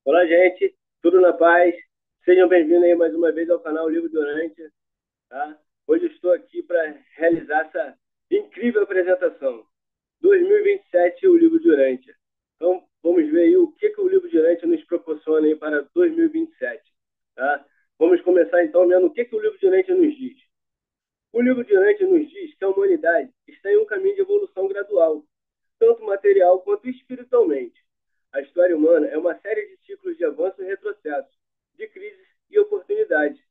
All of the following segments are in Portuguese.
Olá, gente, tudo na paz? Sejam bem-vindos aí mais uma vez ao canal Livro Durante, tá? Hoje eu estou aqui para realizar essa incrível apresentação. 2027, o Livro Durante. Então, vamos ver aí o que o Livro Durante nos proporciona aí para 2027, tá? Vamos começar então vendo o que o Livro Durante nos diz. O Livro Durante nos diz que a humanidade está em um caminho de evolução gradual, tanto material quanto espiritualmente. A história humana é uma série de ciclos de avanço e retrocesso, de crises e oportunidades.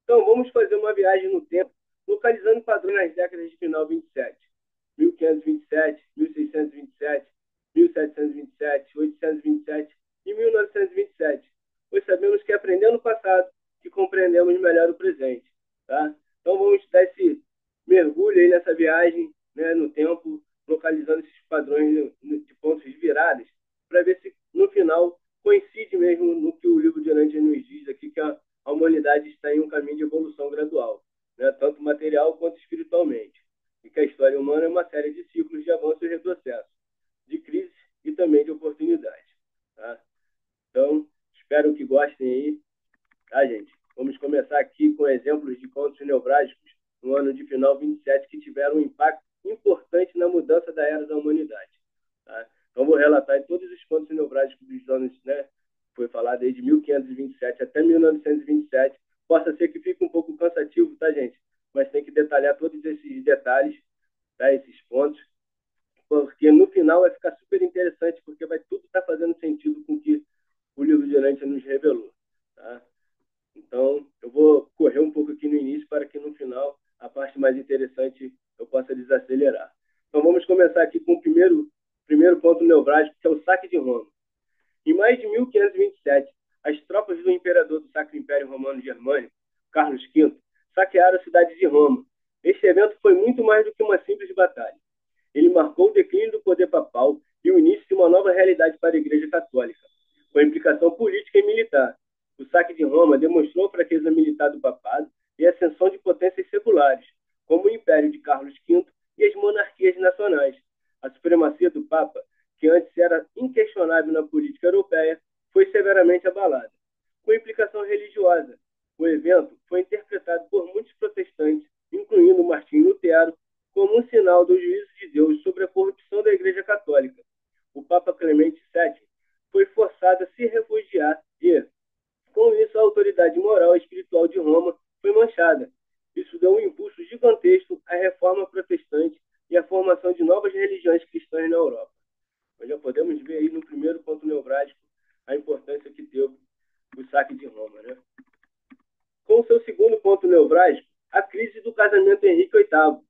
Então, vamos fazer uma viagem no tempo, localizando padrões nas décadas de final 27, 1527, 1627, 1727, 827 e 1927, pois sabemos que é aprendendo o passado que compreendemos melhor o presente. Tá? Então, vamos dar esse mergulho aí nessa viagem, né, no tempo, localizando esses padrões de pontos de viradas, para ver se no final coincide mesmo no que o livro de Anand nos diz aqui, que a humanidade está em um caminho de evolução gradual, né, tanto material quanto espiritualmente, e que a história humana é uma série de ciclos de avanço e retrocesso, de crise e também de oportunidade. Tá? Então, espero que gostem aí, tá, gente? Vamos começar aqui com exemplos de contos neobrásicos no ano de final 27 que tiveram um impacto importante na mudança da era da humanidade. Tá? Então, vou relatar todos os contos neobrásicos dos anos, né? Foi falado desde 1527 até 1927. Possa ser que fique um pouco cansativo, tá, gente? Mas tem que detalhar todos esses detalhes, tá? Esses pontos, porque no final vai ficar super interessante, porque vai tudo estar fazendo sentido com o que o livro de Durante nos revelou. Tá? Então, eu vou correr um pouco aqui no início para que no final a parte mais interessante eu possa desacelerar. Então, vamos começar aqui com o primeiro ponto nevrálgico, que é o saque de Roma. Em maio de 1527, as tropas do imperador do Sacro Império Romano Germânico, Carlos V, saquearam a cidade de Roma. Este evento foi muito mais do que uma simples batalha. Ele marcou o declínio do poder papal e o início de uma nova realidade para a Igreja Católica, com implicação política e militar. O saque de Roma demonstrou a fraqueza militar do papado e a ascensão de potências seculares, como o Império de Carlos V e as monarquias nacionais. A supremacia do Papa, que antes era inquestionável na política europeia, foi severamente abalada. Com implicação religiosa, o evento foi interpretado por muitos protestantes, incluindo Martim Lutero, como um sinal do juízo de Deus sobre a corrupção da Igreja Católica. O Papa Clemente VII foi forçado a se refugiar e, com isso, a autoridade moral e espiritual de Roma foi manchada. Isso deu um impulso gigantesco à reforma protestante e à formação de novas religiões cristãs na Europa. Nós já podemos ver aí no primeiro ponto nevrálgico a importância que teve o saque de Roma. Né? Com seu segundo ponto nevrálgico, a crise do casamento Henrique VIII.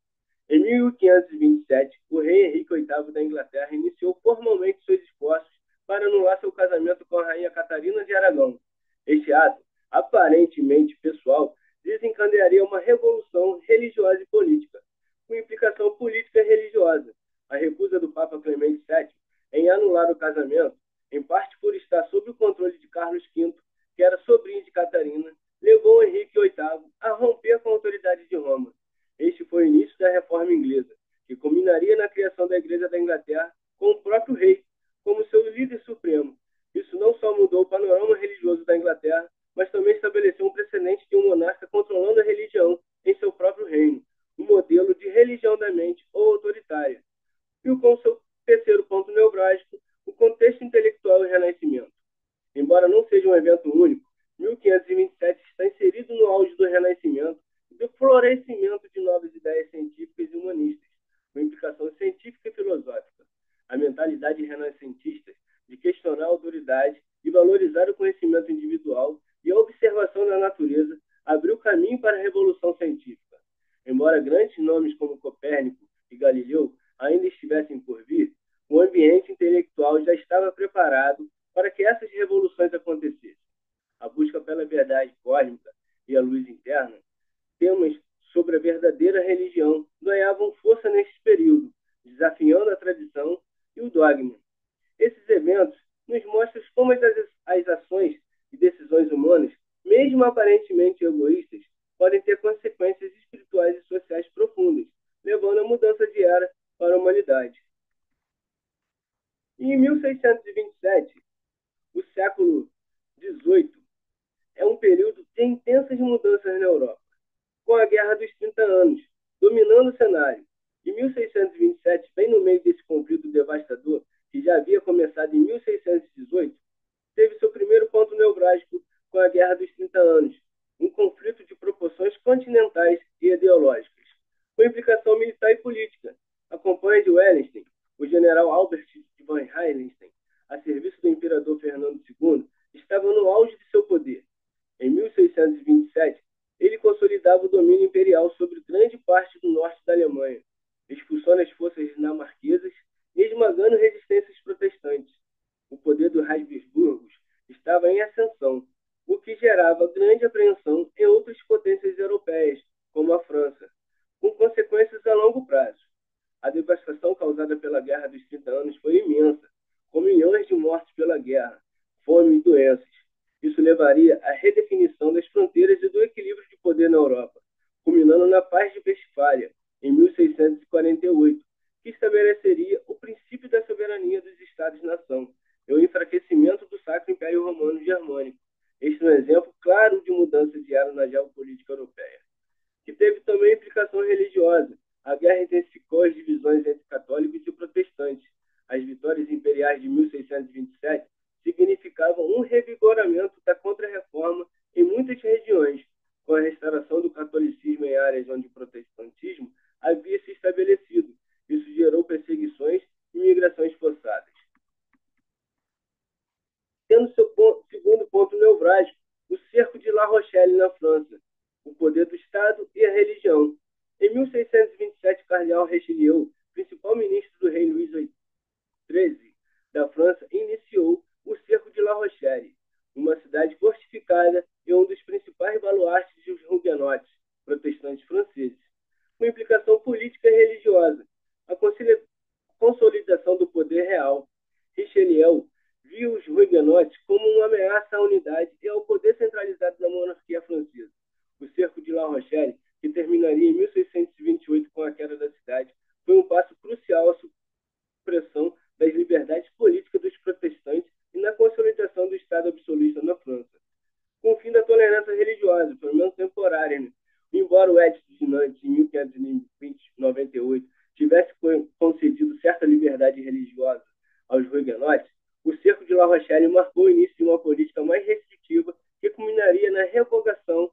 Em 1527, o rei Henrique VIII da Inglaterra iniciou formalmente seus esforços para anular seu casamento com a rainha Catarina de Aragão. Este ato, aparentemente pessoal, desencadearia uma revolução religiosa e política, com implicação política e religiosa. A recusa do Papa Clemente VII em anular o casamento, em parte por estar sob o controle de Carlos V, que era sobrinho de Catarina, levou Henrique VIII a romper com a autoridade de Roma. Este foi o início da Reforma Inglesa, que culminaria na criação da Igreja da Inglaterra com o próprio rei como seu líder supremo. Isso não só mudou o panorama religioso da Inglaterra, mas também estabeleceu um precedente de um monarca controlando a religião em seu próprio reino, um modelo de religião da mente ou autoritária. E com seu terceiro ponto nevrálgico, o contexto intelectual e o Renascimento. Embora não seja um evento único, 1527 está inserido no auge do Renascimento e do florescimento de novas ideias científicas e humanistas, com implicação científica e filosófica. A mentalidade renascentista de questionar a autoridade e valorizar o conhecimento individual e a observação da natureza abriu caminho para a revolução científica. Embora grandes nomes como Copérnico e Galileu ainda estivessem por vir, o ambiente intelectual já estava preparado para que essas revoluções acontecessem. A busca pela verdade cósmica e a luz interna, temas sobre a verdadeira religião ganhavam força neste período, desafiando a tradição e o dogma. Esses eventos nos mostram como as ações e decisões humanas, mesmo aparentemente egoístas, podem ter consequências espirituais e sociais profundas, levando a mudança de era para a humanidade. E em 1627, o século XVIII, é um período de intensas mudanças na Europa, com a Guerra dos 30 Anos dominando o cenário. Em 1627, bem no meio desse conflito devastador, que já havia começado em 1618, teve seu primeiro ponto nevrálgico com a Guerra dos 30 Anos, um conflito de proporções continentais e ideológicas, com implicação militar e política. A Companhia de Wellington, o general Albert von Heilenstein, a serviço do imperador Fernando II, estava no auge de seu poder. Em 1627, ele consolidava o domínio imperial sobre grande parte do norte da Alemanha, expulsando as forças dinamarquesas e esmagando resistências protestantes. O poder dos Habsburgos estava em ascensão, o que gerava grande apreensão em outras potências europeias, como a França, com consequências a longo prazo. A devastação causada pela Guerra dos 30 Anos foi imensa, com milhões de mortes pela guerra, fome e doenças. Isso levaria à redefinição das fronteiras e do equilíbrio de poder na Europa, culminando na Paz de Westfália, em 1648, que estabeleceria o princípio da soberania dos Estados-nação e o enfraquecimento do Sacro Império Romano Germânico. Este é um exemplo claro de mudança de era na geopolítica europeia, que teve também implicação religiosa. A guerra intensificou as divisões entre católicos e protestantes. As vitórias imperiais de 1627 significavam um revigoramento da contra-reforma em muitas regiões, com a restauração do catolicismo em áreas onde o protestantismo havia se estabelecido. Isso gerou perseguições e migrações forçadas. Tendo seu segundo ponto nevrálgico, o cerco de La Rochelle na França, o poder do Estado e a religião. Em 1627, Cardeal Richelieu, principal ministro do rei Luís XIII da França, iniciou o cerco de La Rochelle, uma cidade fortificada e um dos principais baluartes dos huguenotes, protestantes franceses, com implicação política e religiosa. A consolidação do poder real. Richelieu viu os huguenotes como uma ameaça à unidade e ao poder centralizado da monarquia francesa. O cerco de La Rochelle, que terminaria em 1628 com a queda da cidade, foi um passo crucial à supressão das liberdades políticas dos protestantes e na consolidação do Estado absolutista na França. Com o fim da tolerância religiosa, pelo menos temporária, né? Embora o Edito de Nantes, em 1598, tivesse concedido certa liberdade religiosa aos huguenotes, o cerco de La Rochelle marcou o início de uma política mais restritiva que culminaria na revogação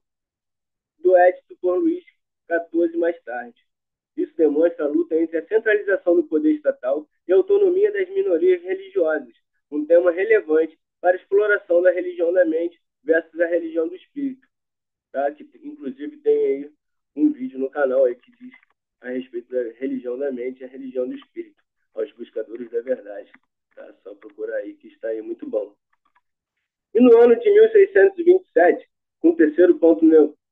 do Edito por Luís XIV mais tarde. Isso demonstra a luta entre a centralização do poder estatal e a autonomia das minorias religiosas, um tema relevante para a exploração da religião da mente versus a religião do espírito. Tá? Que, inclusive, tem aí um vídeo no canal aí que diz a respeito da religião da mente e a religião do espírito, aos buscadores da verdade. Tá? Só procurar aí que está aí muito bom. E no ano de 1627, com o terceiro ponto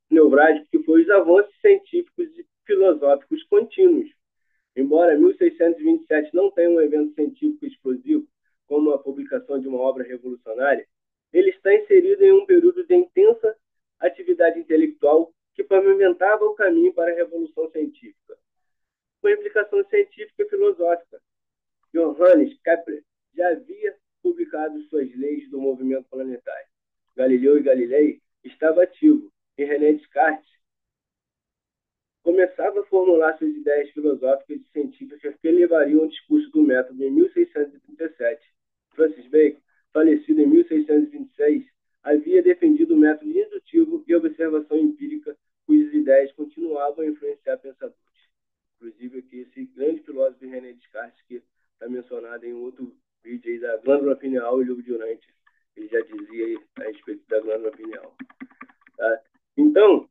nevrálgico, que foi os avanços científicos e filosóficos contínuos. Embora 1627 não tenha um evento científico explosivo, como a publicação de uma obra revolucionária, ele está inserido em um período de intensa atividade intelectual que pavimentava o caminho para a revolução científica. Com implicação científica e filosófica, Johannes Kepler já havia publicado suas leis do movimento planetário. Galileu Galilei estava ativo e René Descartes começava a formular suas ideias filosóficas e científicas que levariam ao discurso do método em 1637. Francis Bacon, falecido em 1626, havia defendido o método indutivo e observação empírica, cujas ideias continuavam a influenciar pensadores. Inclusive aqui esse grande filósofo René Descartes, que está mencionado em outro vídeo aí da glândula pineal e lobo de Urântia. Ele já dizia aí a respeito da glândula pineal. Tá? Então,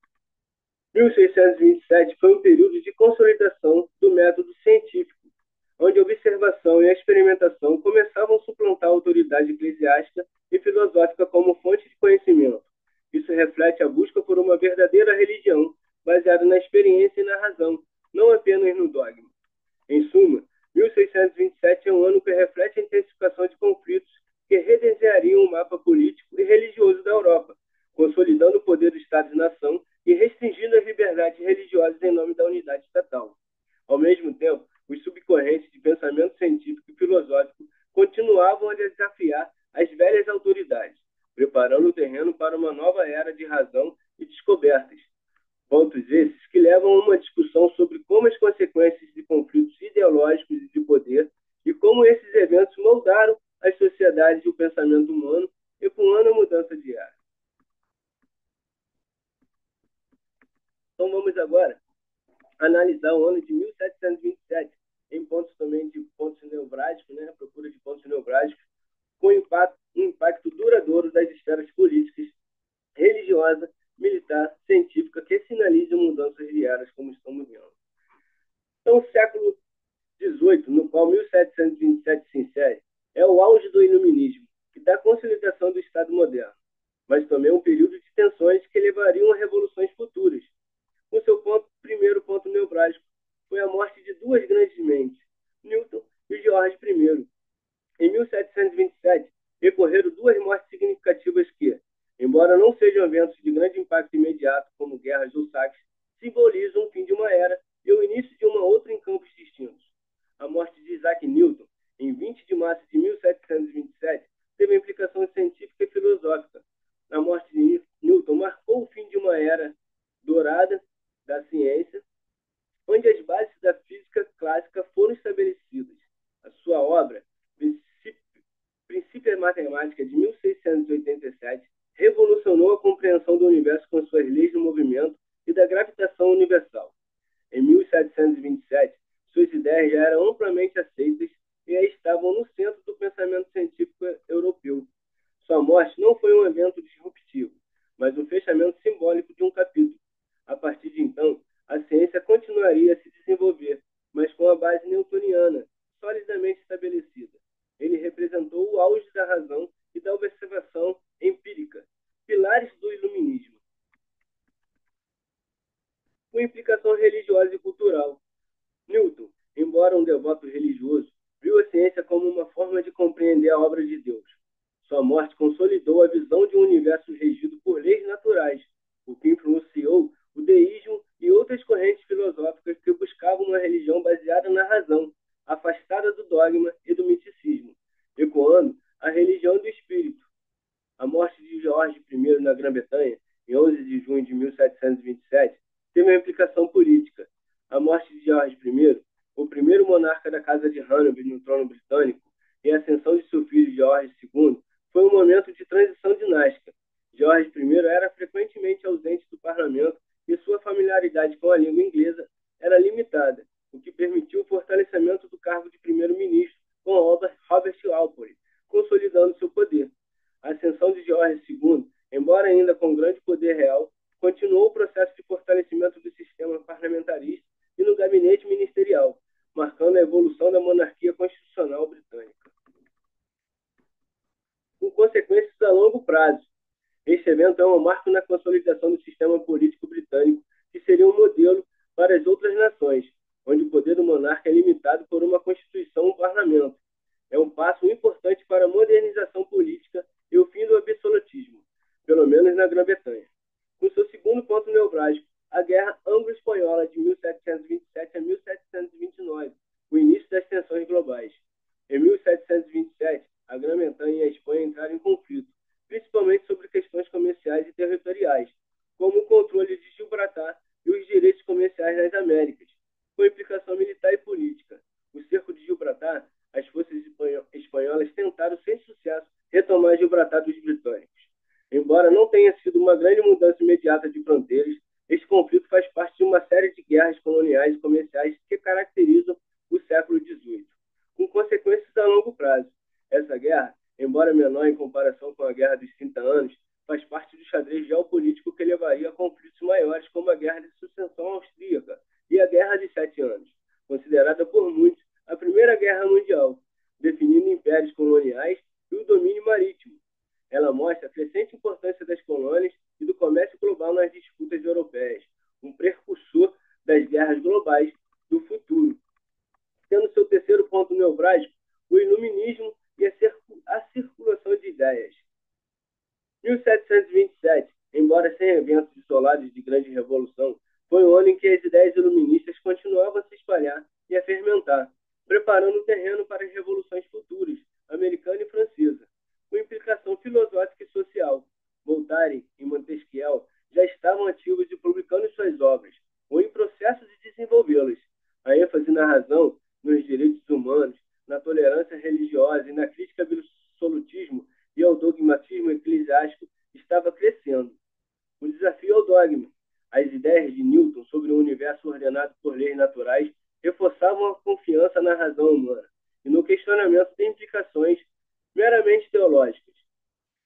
1627 foi um período de consolidação do método científico, onde a observação e a experimentação começavam a suplantar a autoridade eclesiástica e filosófica como fonte de conhecimento. Isso reflete a busca por uma verdadeira religião, baseada na experiência e na razão, não apenas no dogma. Em suma, 1627 é um ano que reflete a intensificação de conflitos que redesenhariam o mapa político e religioso da Europa, consolidando o poder do Estado-nação e restringindo as liberdades religiosas em nome da unidade estatal. Ao mesmo tempo, os subcorrentes de pensamento científico e filosófico continuavam desafiar as velhas autoridades, preparando o terreno para uma nova era de razão e descobertas. Pontos esses que levam a uma discussão sobre como as consequências de conflitos ideológicos e de poder e como esses eventos moldaram as sociedades e o pensamento humano, ecoando a mudança de era. Então vamos agora analisar o ano de 1727, em pontos também de pontos nevrálgicos, né, procura de pontos nevrálgicos, com um impacto duradouro das esferas políticas, religiosa, militar, científica, que sinalizam mudanças de eras, como estamos vendo. Então, o século XVIII, no qual 1727 se insere, é o auge do iluminismo e da consolidação do Estado moderno, mas também um período de tensões que levariam a revoluções futuras. O seu primeiro ponto nevrálgico foi a morte de duas grandes mentes, Newton e George I. Em 1727, ocorreram duas mortes significativas que, embora não sejam eventos de grande impacto imediato, como guerras ou saques, simbolizam o fim de uma era e o início de uma outra em campos distintos. A morte de Isaac Newton, em 20 de março de 1727, teve implicação científica e filosófica. A morte de Newton marcou o fim de uma era dourada da ciência, onde as bases da física clássica foram estabelecidas. A sua obra, Princípio Matemática, de 1687, revolucionou a compreensão do universo com suas leis do movimento e da gravitação universal. Em 1727, suas ideias já eram amplamente aceitas e estavam no centro do pensamento científico europeu. Sua morte não foi um evento disruptivo, mas um fechamento simbólico de um capítulo. A partir de então, a ciência continuaria a se desenvolver, mas com a base newtoniana solidamente estabelecida. Ele representou o auge da razão e da observação empírica, pilares do iluminismo. Com implicação religiosa e cultural. Newton, embora um devoto religioso, viu a ciência como uma forma de compreender a obra de Deus. Sua morte consolidou a visão de um universo regido por leis naturais, o que influenciou o deísmo e outras correntes filosóficas que buscavam uma religião baseada na razão, afastada do dogma e do misticismo, ecoando a religião do espírito. A morte de George I na Grã-Bretanha, em 11 de junho de 1727, teve uma implicação política. A morte de George I, o primeiro monarca da Casa de Hanover no trono britânico, e a ascensão de seu filho George II, foi um momento de transição dinástica. George I era frequentemente ausente do parlamento e sua familiaridade com a língua inglesa era limitada, o que permitiu o fortalecimento do cargo de primeiro-ministro com Robert Walpole, consolidando seu poder. A ascensão de George II, embora ainda com grande poder real, continuou o processo de fortalecimento do sistema parlamentarista e no gabinete ministerial, marcando a evolução da monarquia constitucional britânica. Com consequências a longo prazo. Este evento é um marco na consolidação do sistema político britânico, que seria um modelo para as outras nações, onde o poder do monarca é limitado por uma constituição e um parlamento. É um passo importante para a modernização política e o fim do absolutismo, pelo menos na Grã-Bretanha. Com seu segundo ponto nevrálgico, a Guerra Anglo-Espanhola de 1727 a 1729, o início das tensões globais. Em 1727, a Grã-Bretanha e a Espanha entraram em conflito, principalmente sobre questões comerciais e territoriais, como o controle de Gibraltar e os direitos comerciais nas Américas, com implicação militar e política. O cerco de Gibraltar, as forças espanholas tentaram, sem sucesso, retomar Gibraltar dos britânicos. Embora não tenha sido uma grande mudança imediata de fronteiras, este conflito faz parte de uma série de guerras coloniais e comerciais que caracterizam o século XVIII, com consequências a longo prazo. Essa guerra, embora menor em comparação com a Guerra dos 30 Anos, faz parte do xadrez geopolítico que levaria a conflitos maiores, como a Guerra de Sucessão Austríaca e a Guerra de 7 Anos, considerada por muitos a Primeira Guerra Mundial, definindo impérios coloniais e o domínio marítimo. Ela mostra a crescente importância das colônias e do comércio global nas disputas europeias, um precursor das guerras globais do futuro. Tendo seu terceiro ponto nevrálgico, o iluminismo e a circulação de ideias. 1727, embora sem eventos isolados de grande revolução, foi um ano em que as ideias iluministas continuavam a se espalhar e a fermentar, preparando o terreno para as revoluções futuras, americana e francesa, com implicação filosófica e social. Voltaire e Montesquieu já estavam ativos e publicando suas obras, ou em processo de desenvolvê-las. A ênfase na razão, nos direitos humanos, na tolerância religiosa e na crítica ao absolutismo e ao dogmatismo eclesiástico estava crescendo. O desafio ao dogma. As ideias de Newton sobre um universo ordenado por leis naturais reforçavam a confiança na razão humana e no questionamento de implicações meramente teológicas.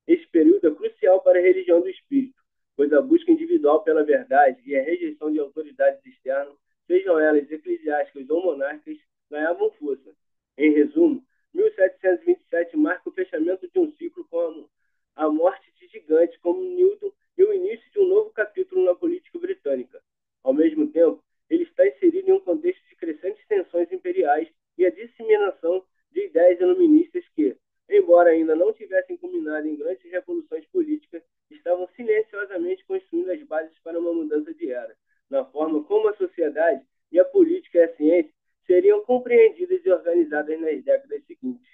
Esse período é crucial para a religião do espírito, pois a busca individual pela verdade e a rejeição de autoridades externas, sejam elas eclesiásticas ou monárquicas, ganhavam força. Em resumo, 1727 marca o fechamento de um ciclo com a morte de gigantes como Newton e o início de um novo capítulo na política britânica. Ao mesmo tempo, ele está inserido em um contexto de crescentes tensões imperiais e a disseminação de ideias iluministas que, embora ainda não tivessem culminado em grandes revoluções políticas, estavam silenciosamente construindo as bases para uma mudança de era, na forma como a sociedade e a política e a ciência seriam compreendidas e organizadas nas décadas seguintes.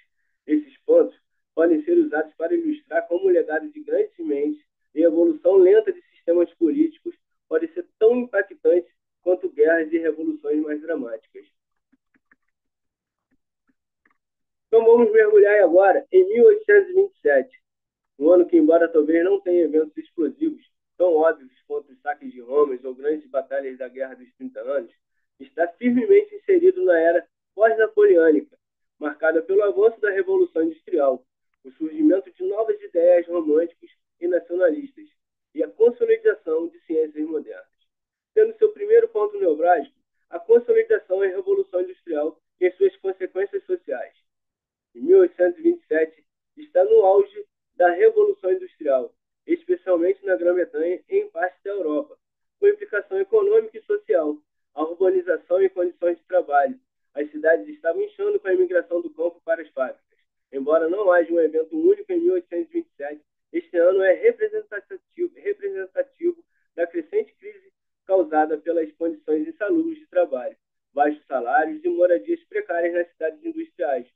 Esses pontos podem ser usados para ilustrar como o legado de grandes mentes e a evolução lenta de sistemas políticos pode ser tão impactante quanto guerras e revoluções mais dramáticas. Então vamos mergulhar agora em 1827, um ano que, embora talvez não tenha eventos explosivos tão óbvios quanto os saques de Roma ou grandes batalhas da Guerra dos 30 Anos, está firmemente inserido na era pós-napoleônica, marcada pelo avanço da Revolução Industrial, o surgimento de novas ideias românticas e nacionalistas e a consolidação de ciências modernas. Tendo seu primeiro ponto nevrálgico, a consolidação e Revolução Industrial e suas consequências sociais. Em 1827, está no auge da Revolução Industrial, especialmente na Grã-Bretanha e em parte da Europa, com implicação econômica e social, a urbanização e condições de trabalho. As cidades estavam inchando com a imigração do campo para as fábricas. Embora não haja um evento único em 1827, este ano é representativo da crescente crise causada pelas condições insalubres de trabalho, baixos salários e moradias precárias nas cidades industriais.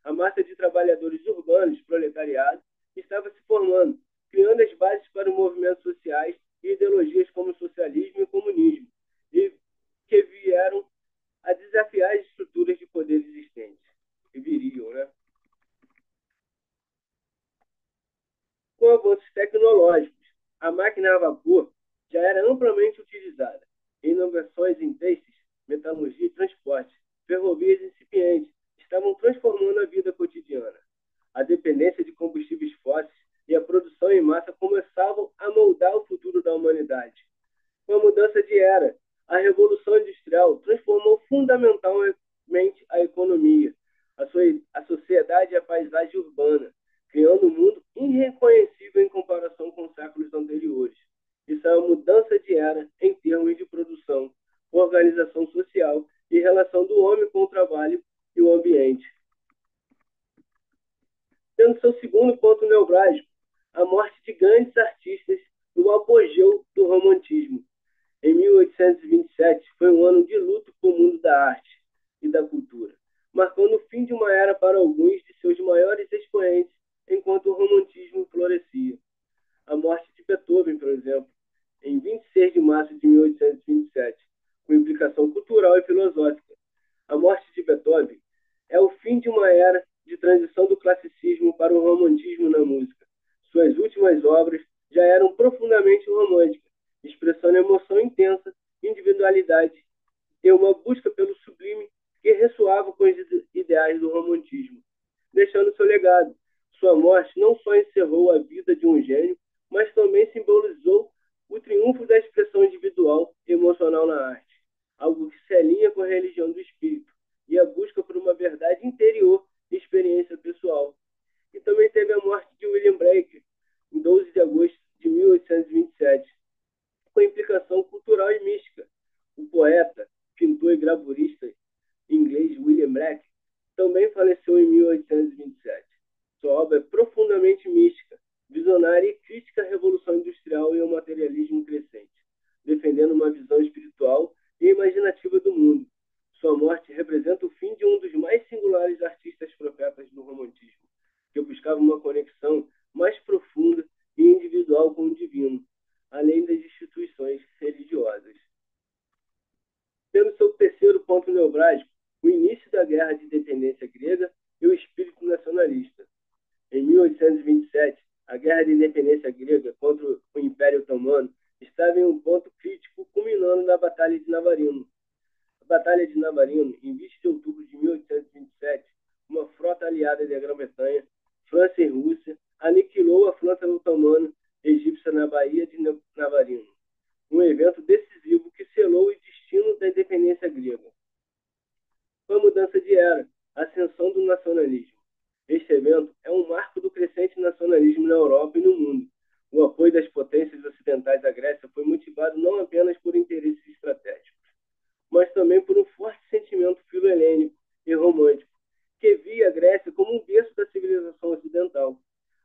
A massa de trabalhadores urbanos, proletariado, estava se formando, criando as bases para movimentos sociais e ideologias como socialismo e comunismo, e que vieram a desafiar as estruturas de poder existentes. E viriam, né? Com avanços tecnológicos, a máquina a vapor já era amplamente utilizada. Inovações em têxteis, metalurgia e transporte, ferrovias incipientes, estavam transformando a vida cotidiana. A dependência de combustíveis fósseis e a produção em massa começavam a moldar o futuro da humanidade. Com a mudança de era, a Revolução Industrial transformou fundamentalmente a economia, a sociedade e a paisagem urbana, criando um mundo irreconhecível em comparação com os séculos anteriores. Isso é uma mudança de era em termos de produção, organização social e relação do homem com o trabalho e o ambiente. Tendo seu segundo ponto nevrálgico, a morte de grandes artistas no apogeu do romantismo. Em 1827, foi um ano de luto para o mundo da arte e da cultura, marcando o fim de uma era para alguns de seus maiores expoentes, enquanto o romantismo florescia. A morte de Beethoven, por exemplo, em 26 de março de 1827, com implicação cultural e filosófica. A morte de Beethoven é o fim de uma era de transição do classicismo para o romantismo na música. Suas últimas obras já eram profundamente românticas, expressando emoção intensa, individualidade e uma busca pelo sublime que ressoava com os ideais do romantismo, deixando seu legado. Sua morte não só encerrou a vida de um gênio, mas também simbolizou o triunfo da expressão individual e emocional na arte, algo que se alinha com a religião do espírito e a busca por uma verdade interior e experiência pessoal. E também teve a morte de William Blake, em 12 de agosto de 1827, com implicação cultural e mística. O poeta, pintor e gravurista inglês William Blake também faleceu em 1827. Sua obra é profundamente mística, visionária e crítica à Revolução Industrial e ao materialismo crescente, defendendo uma visão espiritual e imaginativa do mundo. Sua morte representa o fim de um dos mais singulares artistas profetas do romantismo, que buscava uma conexão mais profunda e individual com o divino, além das instituições religiosas. Tendo seu terceiro ponto nevrálgico, o início da Guerra de Independência Grega e o espírito nacionalista. Em 1827, a Guerra de Independência Grega contra o Império Otomano estava em um ponto crítico, culminando na Batalha de Navarino. A Batalha de Navarino, em 20 de outubro de 1827, uma frota aliada da Grã-Bretanha, França e Rússia aniquilou a frota otomana egípcia na Baía de Navarino, um evento decisivo que selou o destino da independência grega. Com a mudança de era, a ascensão do nacionalismo. Este evento é um marco do crescente nacionalismo na Europa e no mundo. O apoio das potências ocidentais à Grécia foi motivado não apenas por interesses estratégicos, mas também por um forte sentimento filo-helênico e romântico, que via a Grécia como um berço da civilização ocidental.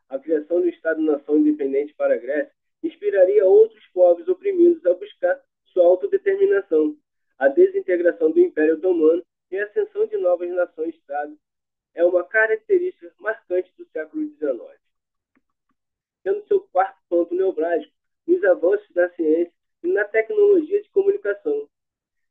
A criação do Estado-nação independente para a Grécia inspiraria outros povos oprimidos a buscar sua autodeterminação. A desintegração do Império Otomano e a ascensão de novas nações-Estado é uma característica marcante do século XIX. Tendo seu quarto ponto nevrálgico nos avanços da ciência e na tecnologia de comunicação.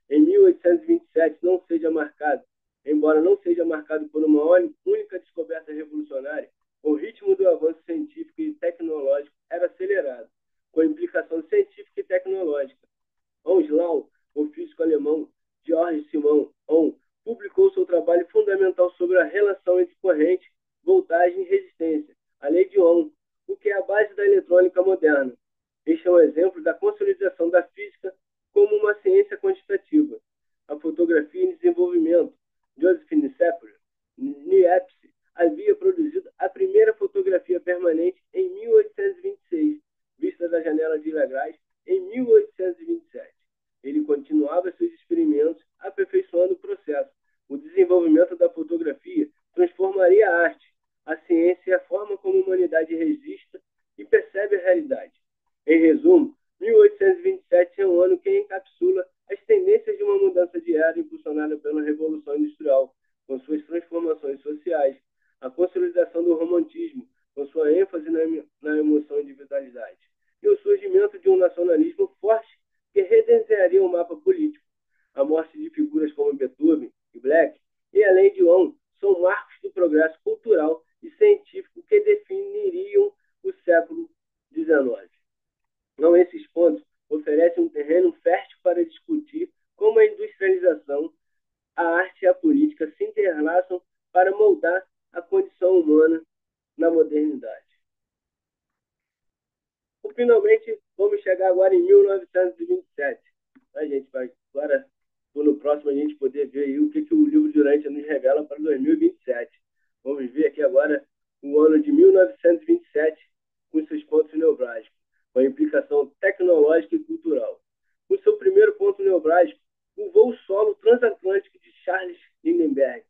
Em 1827 não seja marcado, embora não seja marcado por uma única descoberta revolucionária, o ritmo do avanço científico e tecnológico era acelerado, com implicação científica e tecnológica. Hans Lau, o físico alemão Georg Simon Ohm, publicou seu trabalho fundamental sobre a relação entre corrente, voltagem e resistência, a lei de Ohm, o que é a base da eletrônica moderna. Este é um exemplo da consolidação da física como uma ciência quantitativa. A fotografia em desenvolvimento, Josephine Niepce havia produzido a primeira fotografia permanente em 1826, vista da janela de Lagrange em 1827. Ele continuava seus experimentos, aperfeiçoando o processo. O desenvolvimento da fotografia transformaria a arte, a ciência e a forma como a humanidade registra e percebe a realidade. Em resumo, 1827 é um ano que encapsula as tendências de uma mudança de era impulsionada pela Revolução Industrial, com suas transformações sociais, a consolidação do romantismo, com sua ênfase na emoção e individualidade, e o surgimento de um nacionalismo forte que redesenharia o mapa político. A morte de figuras como Beethoven e Black e a lei de Ohm são marcos do progresso cultural e científico que definiriam o século XIX. Não, esses pontos oferecem um terreno fértil para discutir como a industrialização, a arte e a política se interlaçam para moldar a condição humana na modernidade. E, finalmente, vamos chegar agora em 1927. A gente vai agora, no próximo, a gente poder ver aí o que o livro Durante nos revela para 2027. Vamos ver aqui agora o ano de 1927 com seus pontos nevrálgicos, com a implicação tecnológica e cultural. O seu primeiro ponto nevrálgico, o voo solo transatlântico de Charles Lindbergh,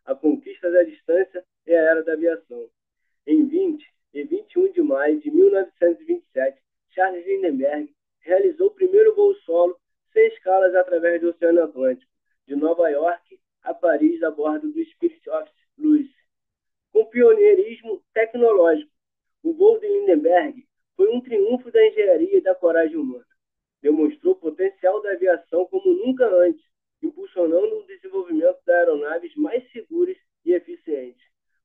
a conquista da distância e a era da aviação. Em 20 e 21 de maio de 1927, Charles Lindbergh realizou o primeiro voo solo sem escalas através do Oceano Atlântico, de Nova York a Paris a bordo do Spirit of Louis. Com pioneirismo tecnológico, o voo de Lindbergh foi um triunfo da engenharia e da coragem humana. Demonstrou o potencial da aviação como nunca antes, impulsionando o desenvolvimento de aeronaves mais seguras e eficientes,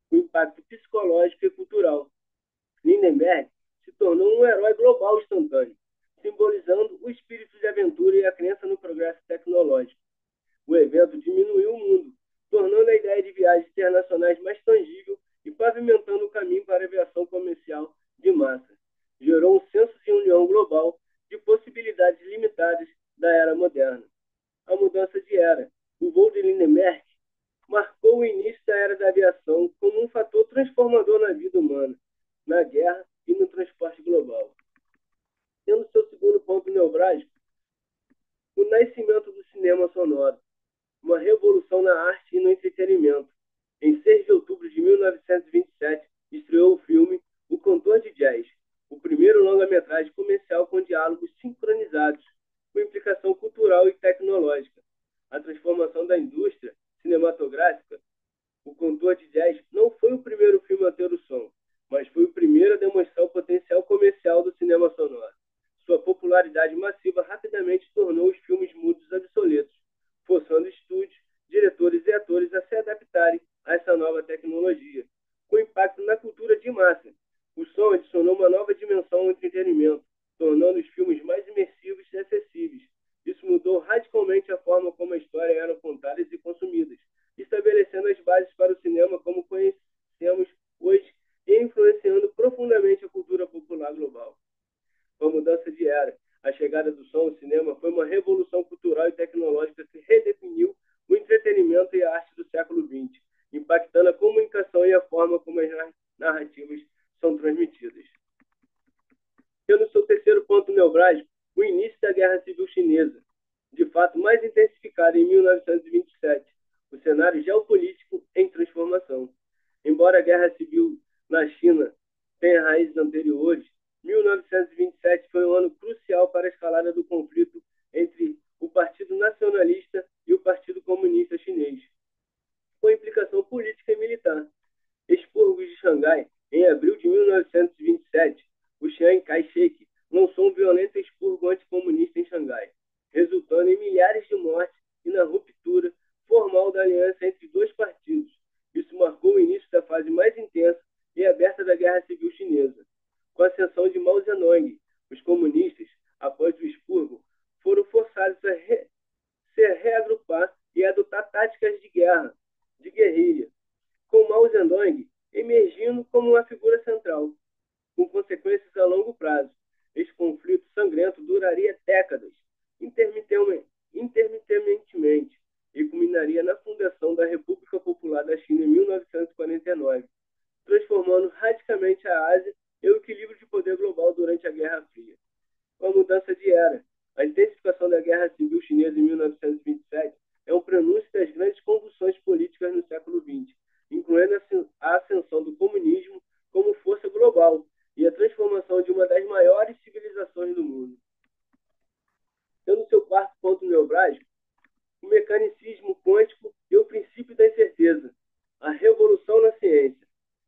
com impacto psicológico e cultural. Lindbergh se tornou um herói global instantâneo, simbolizando o espírito de aventura e a crença no progresso tecnológico. O evento diminuiu o mundo, tornando a ideia de viagens internacionais mais tangível e pavimentando o caminho para a aviação comercial de massa. Gerou um senso de união global de possibilidades limitadas da era moderna. A mudança de era. O voo de Lindbergh marcou o início da era da aviação como um fator transformador na vida humana, na guerra e no transporte global. Tendo seu segundo ponto nevrálgico, o nascimento do cinema sonoro, uma revolução na arte e no entretenimento. Em 6 de outubro de 1927, estreou o filme O Cantor de Jazz, o primeiro longa-metragem comercial com diálogos sincronizados, com implicação cultural e tecnológica. A transformação da indústria cinematográfica, O Cantor de Jazz não foi o primeiro filme a ter o som, publicidade massiva rapidamente tornou os filmes mudos obsoletos, forçando estúdios, diretores e atores a se adaptarem a essa nova tecnologia, com impacto na cultura de massa. O som adicionou uma nova dimensão ao entretenimento, tornando os filmes mais imersivos e acessíveis. Isso mudou radicalmente a forma como a história eram contadas e consumidas, estabelecendo as bases para o cinema como conhecemos hoje e influenciando profundamente a cultura popular global. Com a mudança de era, a chegada do som ao cinema foi uma revolução cultural e tecnológica que redefiniu o entretenimento e a arte do século XX, impactando a comunicação e a forma como as narrativas são transmitidas. Tendo seu terceiro ponto nevrálgico, o início da Guerra Civil Chinesa, de fato mais intensificada em 1927, o cenário geopolítico em transformação. Embora a Guerra Civil na China tenha raízes anteriores, 1927 foi um ano crucial para a escalada do conflito entre o Partido Nacionalista e o Partido Comunista Chinês, com implicação política e militar. Expurgos de Xangai, em abril de 1927, o Chiang Kai-shek lançou um violento expurgo anticomunista em Xangai, resultando em milhares de mortes e na ruptura formal da aliança entre dois partidos. Isso marcou o início da fase mais intensa e aberta da Guerra Civil Chinesa. Com a ascensão de Mao Zedong, os comunistas, após o expurgo, foram forçados a se reagrupar e adotar táticas de guerra, de guerrilha, com Mao Zedong emergindo como uma figura central, com consequências a longo prazo. Esse conflito sangrento duraria décadas, intermitentemente, e culminaria na fundação da República Popular da China em 1949, transformando radicalmente a Ásia e o equilíbrio de poder global durante a Guerra Fria. Com a mudança de era, a intensificação da Guerra Civil Chinesa em 1927 é um prenúncio das grandes convulsões políticas no século XX, incluindo a ascensão do comunismo como força global e a transformação de uma das maiores civilizações do mundo. Tendo seu quarto ponto nevrálgico, o mecanicismo quântico e o princípio da incerteza, a revolução na ciência.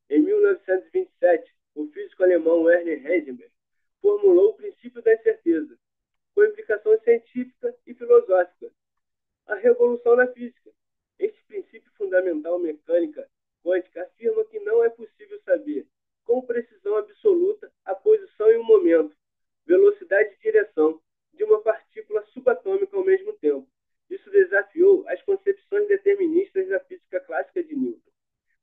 Em 1927, o físico alemão Werner Heisenberg formulou o princípio da incerteza, com implicação científica e filosófica. A revolução na física. Este princípio fundamental mecânica quântica afirma que não é possível saber, com precisão absoluta, a posição e o momento, velocidade e direção de uma partícula subatômica ao mesmo tempo. Isso desafiou as concepções deterministas da física clássica de Newton.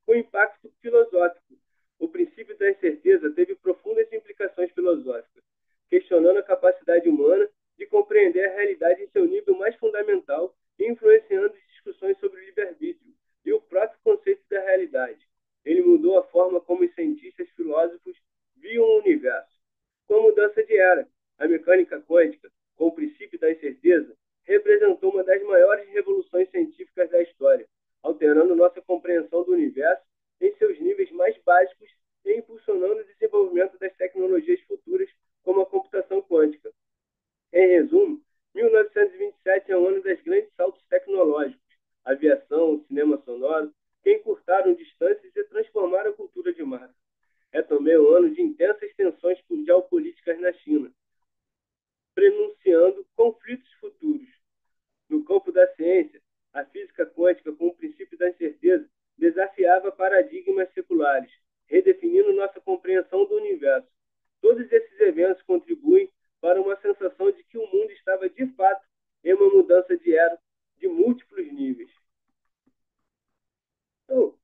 Com impacto filosófico, o princípio da incerteza teve profundas implicações filosóficas, questionando a capacidade humana de compreender a realidade em seu nível mais fundamental e influenciando discussões sobre o livre-arbítrio e o próprio conceito da realidade. Ele mudou a forma como os cientistas e filósofos viam o universo. Com a mudança de era, a mecânica quântica, com o princípio da incerteza, representou uma das maiores revoluções científicas da história, alterando nossa compreensão do universo em seus níveis mais básicos e impulsionando o desenvolvimento das tecnologias futuras, como a computação quântica. Em resumo, 1927 é um ano das grandes saltos tecnológicos, aviação, cinema sonoro, que encurtaram distâncias e transformaram a cultura de massa. É também um ano de intensas tensões geopolíticas na China, prenunciando conflitos futuros. No campo da ciência, a física quântica, com o princípio da incerteza, desafiava paradigmas seculares, redefinindo nossa compreensão do universo. Todos esses eventos contribuem para uma sensação de que o mundo estava, de fato, em uma mudança de era de múltiplos níveis. Então,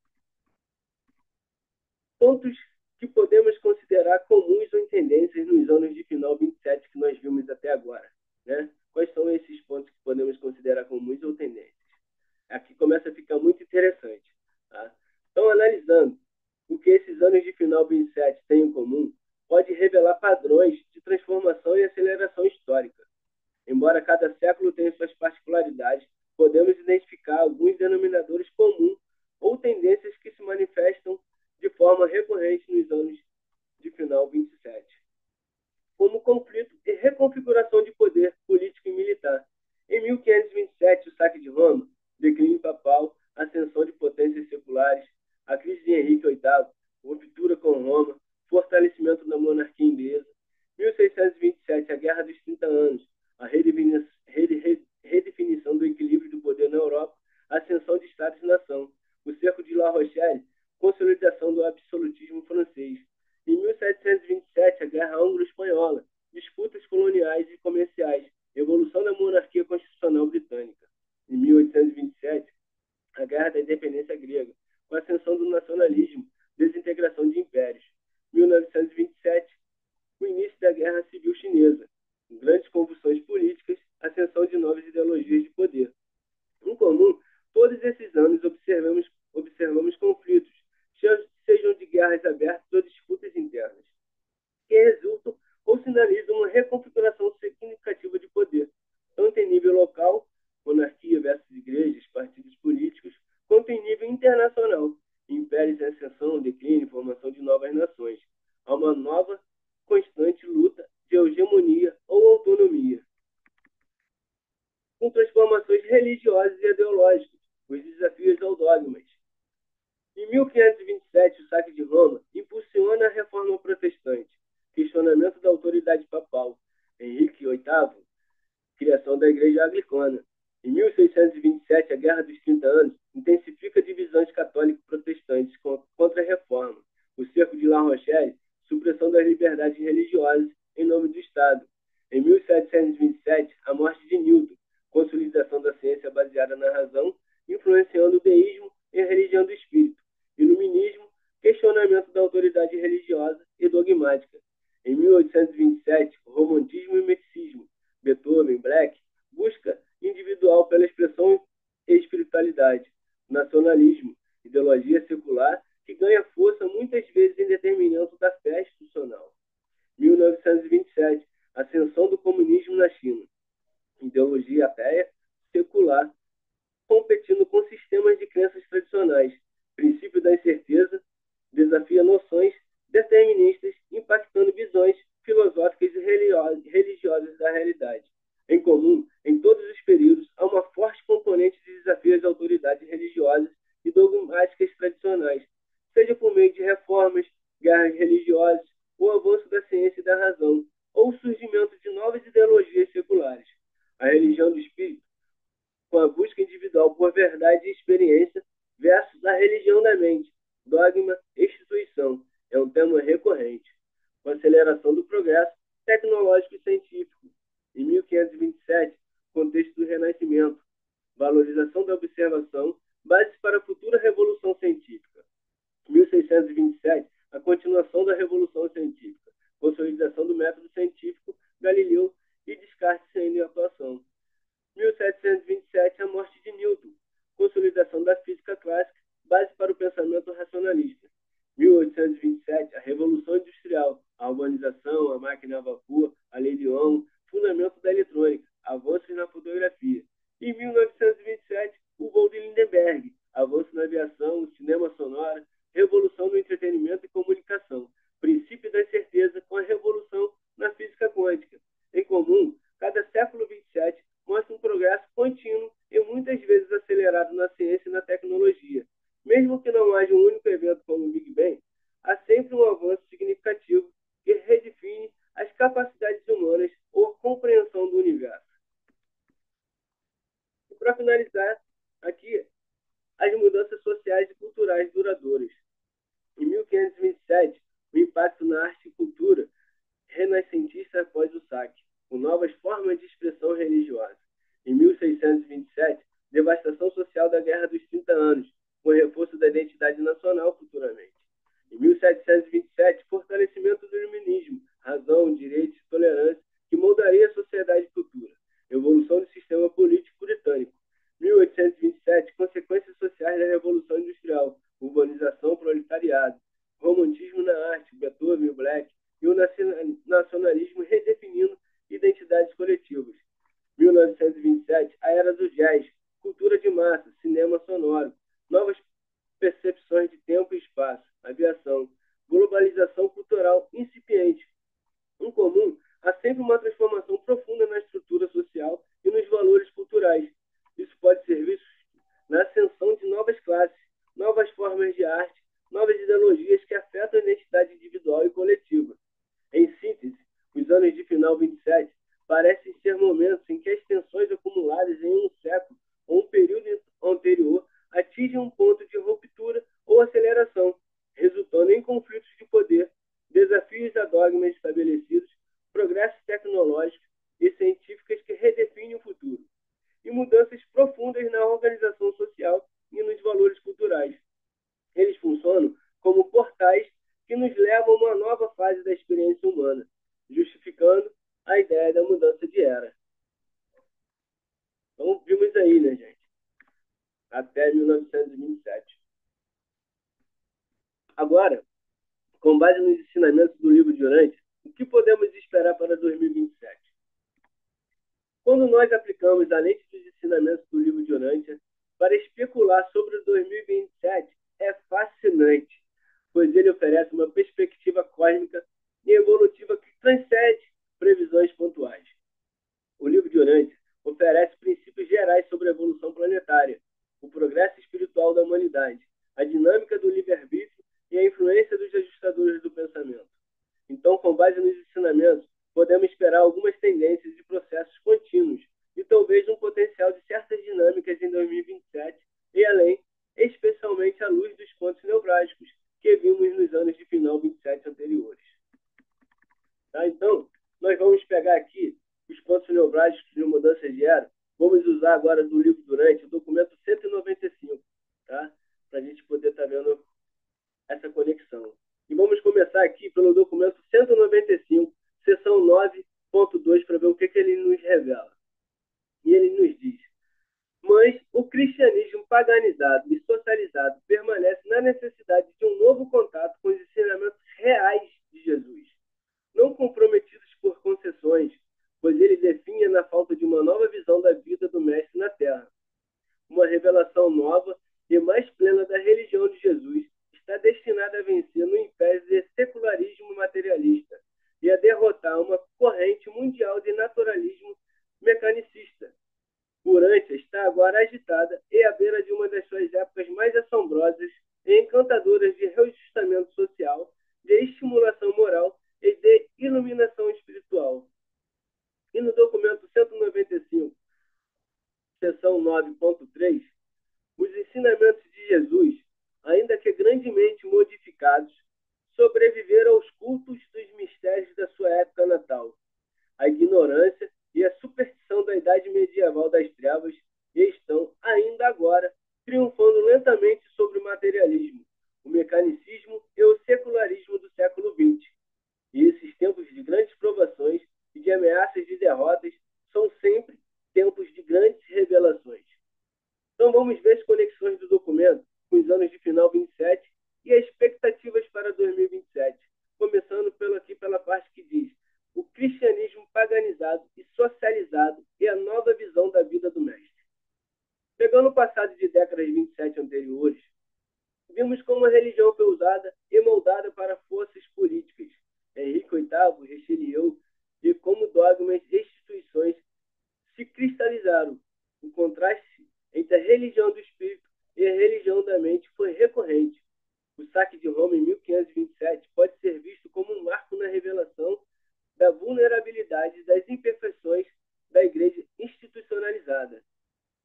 pontos que podemos considerar comuns ou tendências nos anos de final 27 que nós vimos até agora, né? Quais são esses pontos que podemos considerar comuns ou tendências? Aqui começa a ficar muito interessante. Tá? Então, analisando o que esses anos de final 27 têm em comum, pode revelar padrões de transformação e aceleração histórica. Embora cada século tenha suas particularidades, podemos identificar alguns denominadores comuns ou tendências que se manifestam de forma recorrente nos anos de final 27, como conflito e reconfiguração de poder político e militar. Em 1527, o saque de Roma, declínio papal, ascensão de potências seculares, a crise de Henrique VIII, ruptura com Roma, fortalecimento da monarquia inglesa. Em uma nova, constante luta de hegemonia ou autonomia, com transformações religiosas e ideológicas, os desafios ao dogmas. Em 1527, o saque de Roma impulsiona a reforma protestante, questionamento da autoridade papal. Henrique VIII, criação da Igreja Anglicana. Em 1627, a Guerra dos 30 Anos intensifica divisões católico-protestantes contra a reforma. O cerco de La Rochelle, supressão das liberdades religiosas em nome do Estado. Em 1727, a morte de Newton, consolidação da ciência baseada na razão, influenciando o deísmo e a religião do espírito. Iluminismo, questionamento da autoridade religiosa e dogmática. Em 1827, romantismo e misticismo. Beethoven, Black, busca individual pela expressão e espiritualidade. Nacionalismo, ideologia secular que ganha força muitas vezes em detrimento da fé institucional. 1927, ascensão do comunismo na China. Ideologia ateia, secular, competindo com sistemas de crenças tradicionais. Princípio da incerteza desafia noções deterministas, impactando visões filosóficas e religiosas da realidade. Em comum, em todos os períodos, há uma forte componente de desafio às autoridades religiosas e dogmáticas tradicionais, seja por meio de reformas, guerras religiosas, o avanço da ciência e da razão, ou o surgimento de novas ideologias seculares. A religião do espírito, com a busca individual por verdade e experiência, versus a religião da mente, dogma e instituição, é um tema recorrente. Com a aceleração do progresso tecnológico e científico. Em 1527, contexto do Renascimento, valorização da observação, base para a futura revolução científica. 1627, a continuação da revolução científica, consolidação do método científico, Galileu e Descartes saindo em atuação. 1727, a morte de Newton, consolidação da física clássica, base para o pensamento racionalista. 1827, a Revolução Industrial, a urbanização, a máquina a vapor, a lei de Ohm, fundamento da eletrônica, avanços na fotografia. Em 1927, o voo de Lindenberg, avanço na aviação, cinema sonoro, revolução no entretenimento e comunicação, princípio da certeza com a revolução na física quântica. Em comum, cada século 27 mostra um progresso contínuo e muitas vezes acelerado na ciência e na tecnologia. Mesmo que não haja um único evento como o Big Bang, há sempre um avanço significativo que redefine as capacidades humanas ou a compreensão do universo. E para finalizar, aqui, as mudanças sociais e culturais duradouras. Em 1527, o impacto na arte e cultura renascentista após o saque, com novas formas de expressão religiosa. Em 1627, devastação social da Guerra dos 30 Anos, com o reforço da identidade nacional futuramente. Em 1727, fortalecimento do iluminismo, razão, direitos e tolerância, que moldaria a sociedade futura. Evolução do sistema político britânico. 1827, consequências sociais da Revolução Industrial, urbanização, proletariado. Romantismo na arte, Beethoven, Black, e o nacionalismo redefinindo identidades coletivas. 1927, a era do jazz, cultura de massa, cinema sonoro, novas percepções de tempo e espaço, aviação, globalização cultural incipiente. Em comum, há sempre uma transformação profunda na estrutura social e nos valores culturais. Isso pode ser visto na ascensão de novas classes, novas formas de arte, novas ideologias que afetam a identidade individual e coletiva. Em síntese, os anos de final 27 parecem ser momentos em que as tensões acumuladas em um século ou um período anterior atingem um ponto de ruptura ou aceleração, resultando em conflitos de poder, desafios a dogmas estabelecidos, progressos tecnológicos e científicos que redefinem o futuro, e mudanças profundas na organização social e nos valores culturais. Eles funcionam como portais que nos levam a uma nova fase da experiência humana, justificando a ideia da mudança de era. Então, vimos aí, né, gente? Até 1927. Agora, com base nos ensinamentos do livro de Urântia, o que podemos esperar para 2027? Quando nós aplicamos a lente dos ensinamentos do livro de Urântia para especular sobre o 2027, é fascinante, pois ele oferece uma perspectiva cósmica transcende previsões pontuais. O livro de Urântia oferece princípios gerais sobre a evolução planetária, o progresso espiritual da humanidade, a dinâmica do livre-arbítrio e a influência dos ajustadores do pensamento. Então, com base nos ensinamentos, podemos esperar algumas tendências e processos contínuos e talvez um potencial de certas dinâmicas em 2027 e além, especialmente à luz dos pontos nevrálgicos que vimos nos anos de final 27 anteriores. Tá? Então, nós vamos pegar aqui os pontos nevrálgicos de mudança de era. Vamos usar agora do livro Durante, o documento 195, tá? Para a gente poder estar vendo essa conexão. E vamos começar aqui pelo documento 195, seção 9.2, para ver o que ele nos revela. E ele nos diz: mas o cristianismo paganizado e socializado permanece na necessidade de um novo contato com os ensinamentos reais de Jesus, não comprometidos por concessões, pois ele definha na falta de uma nova visão da vida do Mestre na Terra. Uma revelação nova e mais plena da religião de Jesus está destinada a vencer no império de secularismo materialista e a derrotar uma corrente mundial de naturalismo mecanicista. Urântia está agora agitada e à beira de uma das suas épocas mais assombrosas e encantadoras de reajustamento social, de estimulação moral e de iluminação espiritual. E no documento 195, seção 9.3, os ensinamentos de Jesus, ainda que grandemente modificados, sobreviveram aos cultos dos mistérios da sua época natal. A ignorância e a superstição da idade medieval das trevas estão, ainda agora, triunfando lentamente sobre o materialismo, o mecanicismo e o secularismo do século XX. E esses tempos de grandes provações e de ameaças de derrotas são sempre tempos de grandes revelações. Então vamos ver as conexões do documento com os anos de final 27 e as expectativas para 2027, começando pela parte que diz: o cristianismo paganizado e socializado e a nova visão da vida do Mestre. Pegando o passado de décadas 27 anteriores, vimos como a religião foi usada e moldada para forças políticas, Henrique VIII, Richelieu, e como dogmas e instituições se cristalizaram. O contraste entre a religião do espírito e a religião da mente foi recorrente. O saque de Roma em 1527 pode ser visto como um marco na revelação da vulnerabilidade das imperfeições da igreja institucionalizada.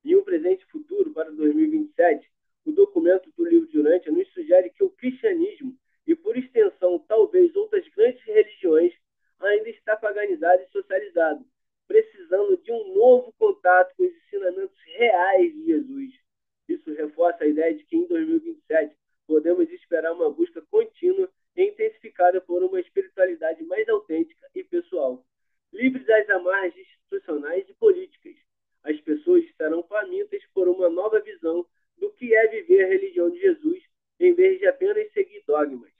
Em um presente futuro para 2027, o documento do livro de Urântia nos sugere que o cristianismo, e por extensão talvez outras grandes religiões, ainda está paganizado e socializado, precisando de um novo contato com os ensinamentos reais de Jesus. Isso reforça a ideia de que em 2027 podemos esperar uma busca contínua e intensificada por uma espiritualidade mais autêntica e pessoal, livre das amarras institucionais e políticas. As pessoas estarão famintas por uma nova visão do que é viver a religião de Jesus, em vez de apenas seguir dogmas.